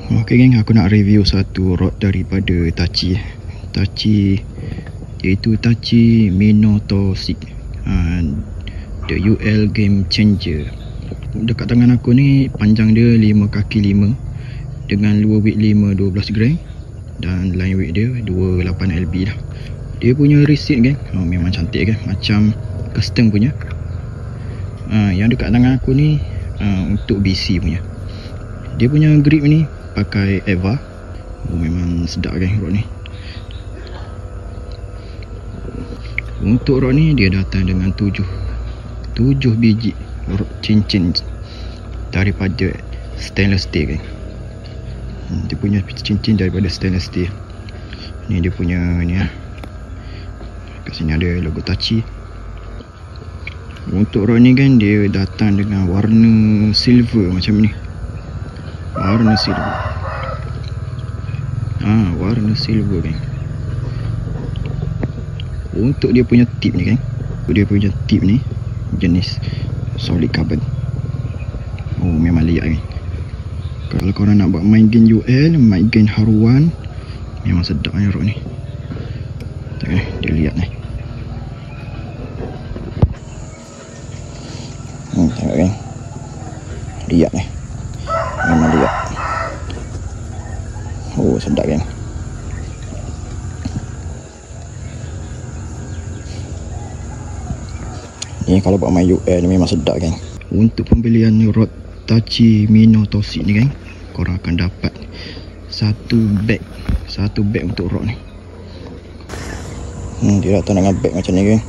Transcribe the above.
Ok geng, aku nak review satu rod daripada Tachi, iaitu Tachi Minotaur 6, The UL Game Changer. Dekat tangan aku ni panjang dia 5 kaki 5 dengan luar weight 5 12 gram dan line weight dia 28 lb lah. Dia punya receipt geng, memang cantik kan, macam custom punya. Yang dekat tangan aku ni untuk BC punya. Dia punya grip ni pakai Eva. Memang sedap kan rod ni. Untuk rod ni dia datang dengan 7 biji cincin daripada stainless steel kan. Dia punya cincin daripada stainless steel. Ni dia punya ni lah. Kat sini ada logo Tachi. Untuk rod ni kan dia datang dengan warna silver macam ni. Warna silver. Warna silver kan. Untuk dia punya tip ni kan, dia punya tip ni jenis solid carbon. Memang layak kan. Kalau korang nak buat main game UL, main game haruan, memang sedap ni rod ni. Tengok dia lihat ni. Tengok kan, lihat ni. Memang lihat. Sedap kan. Ni kalau buat main UL ni memang sedap kan. Untuk pembelian rod Tachi Minotaur 6 ni kan, korang akan dapat satu bag untuk rod ni. Dia datang dengan bag macam ni kan.